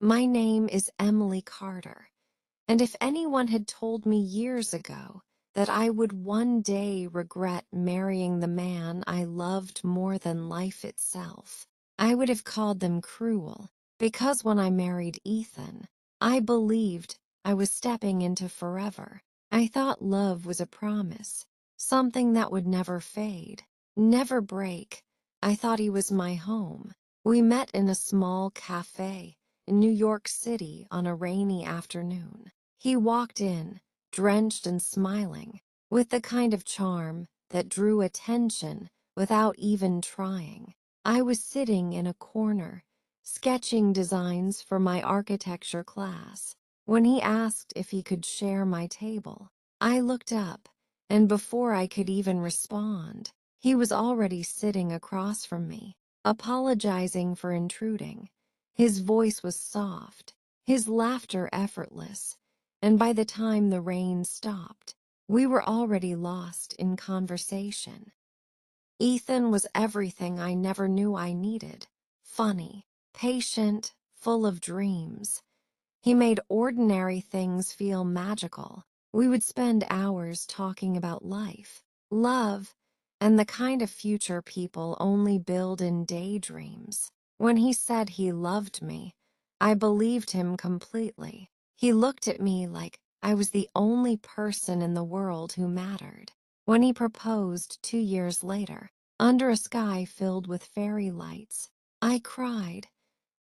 My name is Emily Carter, and if anyone had told me years ago that I would one day regret marrying the man I loved more than life itself, I would have called them cruel, because when I married Ethan, I believed I was stepping into forever. I thought love was a promise, something that would never fade, never break. I thought he was my home. We met in a small cafe in New York City on a rainy afternoon. He walked in, drenched and smiling, with the kind of charm that drew attention without even trying. I was sitting in a corner, sketching designs for my architecture class, when he asked if he could share my table. I looked up, and before I could even respond, he was already sitting across from me, apologizing for intruding. His voice was soft, his laughter effortless, and by the time the rain stopped, we were already lost in conversation. Ethan was everything I never knew I needed: funny, patient, full of dreams. He made ordinary things feel magical. We would spend hours talking about life, love, and the kind of future people only build in daydreams. When he said he loved me, I believed him completely. He looked at me like I was the only person in the world who mattered. When he proposed 2 years later, under a sky filled with fairy lights, I cried.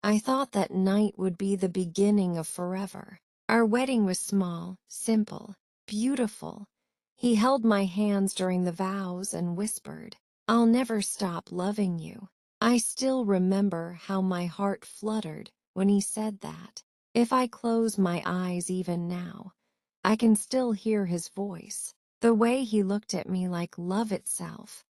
I thought that night would be the beginning of forever. Our wedding was small, simple, beautiful. He held my hands during the vows and whispered, "I'll never stop loving you." I still remember how my heart fluttered when he said that. If I close my eyes even now, I can still hear his voice, the way he looked at me like love itself.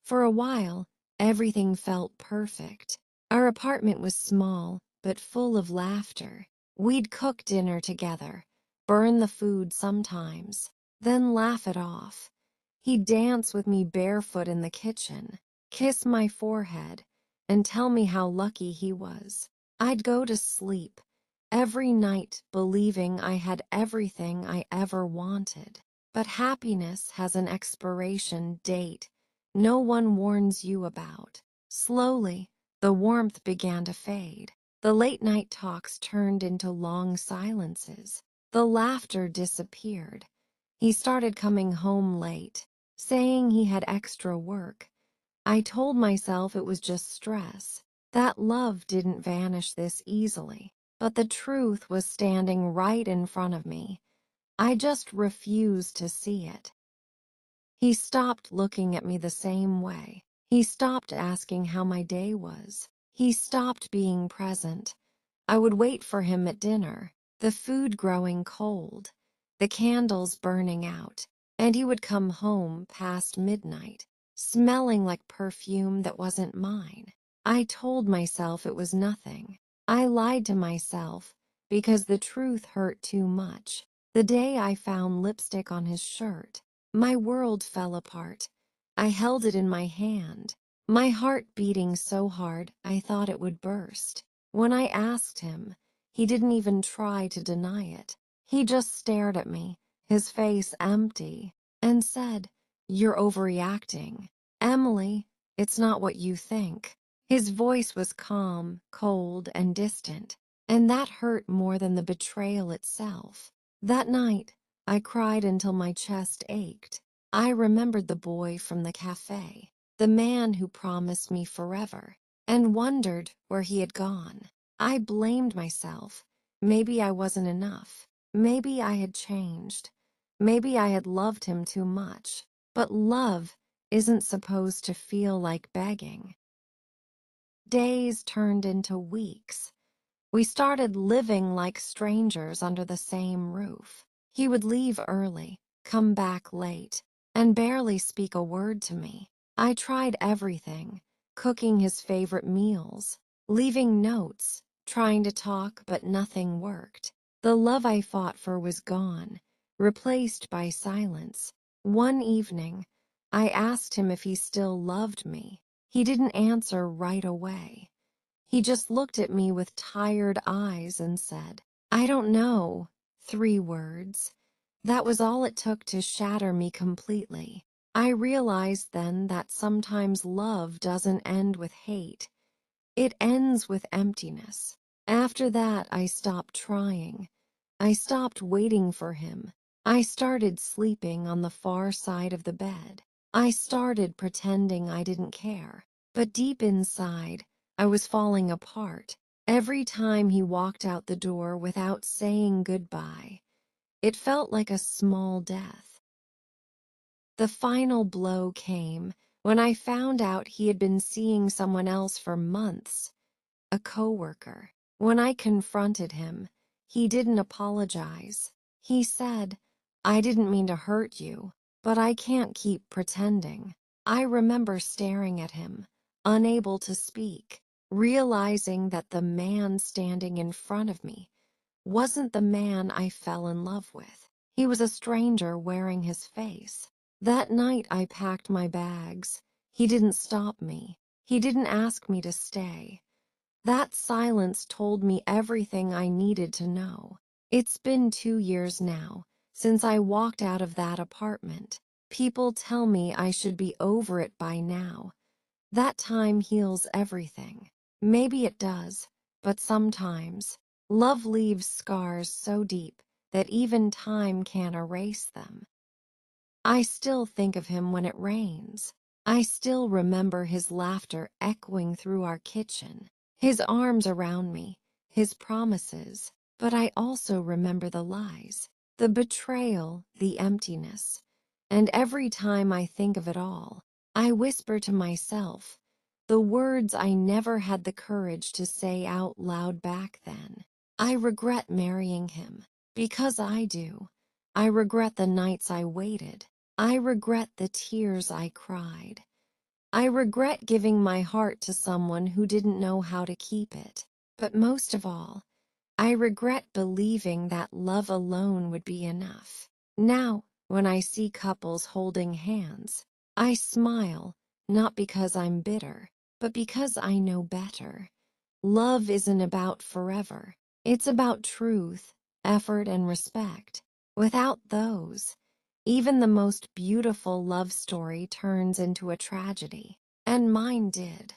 For a while, everything felt perfect. Our apartment was small, but full of laughter. We'd cook dinner together, burn the food sometimes, then laugh it off. He'd dance with me barefoot in the kitchen, kiss my forehead, and tell me how lucky he was. I'd go to sleep every night believing I had everything I ever wanted. But happiness has an expiration date no one warns you about. Slowly, the warmth began to fade. The late-night talks turned into long silences. The laughter disappeared. He started coming home late, saying he had extra work. I told myself it was just stress, that love didn't vanish this easily. But the truth was standing right in front of me. I just refused to see it. He stopped looking at me the same way. He stopped asking how my day was. He stopped being present. I would wait for him at dinner, the food growing cold, the candles burning out, and he would come home past midnight, smelling like perfume that wasn't mine. I told myself it was nothing. I lied to myself because the truth hurt too much. The day I found lipstick on his shirt, my world fell apart. I held it in my hand, my heart beating so hard I thought it would burst. When I asked him, he didn't even try to deny it. He just stared at me, his face empty, and said, "You're overreacting. Emily, it's not what you think." His voice was calm, cold, and distant, and that hurt more than the betrayal itself. That night, I cried until my chest ached. I remembered the boy from the cafe, the man who promised me forever, and wondered where he had gone. I blamed myself. Maybe I wasn't enough. Maybe I had changed. Maybe I had loved him too much. But love isn't supposed to feel like begging. Days turned into weeks. We started living like strangers under the same roof. He would leave early, come back late, and barely speak a word to me. I tried everything, cooking his favorite meals, leaving notes, trying to talk, but nothing worked. The love I fought for was gone, replaced by silence. One evening, I asked him if he still loved me. He didn't answer right away. He just looked at me with tired eyes and said, "I don't know." 3 words. That was all it took to shatter me completely. I realized then that sometimes love doesn't end with hate. It ends with emptiness. After that, I stopped trying. I stopped waiting for him. I started sleeping on the far side of the bed. I started pretending I didn't care. But deep inside, I was falling apart. Every time he walked out the door without saying goodbye, it felt like a small death. The final blow came when I found out he had been seeing someone else for months. A coworker. When I confronted him, he didn't apologize. He said, "I didn't mean to hurt you, but I can't keep pretending." I remember staring at him, unable to speak, realizing that the man standing in front of me wasn't the man I fell in love with. He was a stranger wearing his face. That night I packed my bags. He didn't stop me. He didn't ask me to stay. That silence told me everything I needed to know. It's been 2 years now since I walked out of that apartment. People tell me I should be over it by now. That time heals everything. Maybe it does, but sometimes love leaves scars so deep that even time can't erase them. I still think of him when it rains. I still remember his laughter echoing through our kitchen, his arms around me, his promises, but I also remember the lies, the betrayal, the emptiness. And every time I think of it all, I whisper to myself the words I never had the courage to say out loud back then. I regret marrying him, because I do. I regret the nights I waited. I regret the tears I cried. I regret giving my heart to someone who didn't know how to keep it. But most of all, I regret believing that love alone would be enough. Now, when I see couples holding hands, I smile, not because I'm bitter, but because I know better. Love isn't about forever. It's about truth, effort, and respect. Without those, even the most beautiful love story turns into a tragedy. And mine did.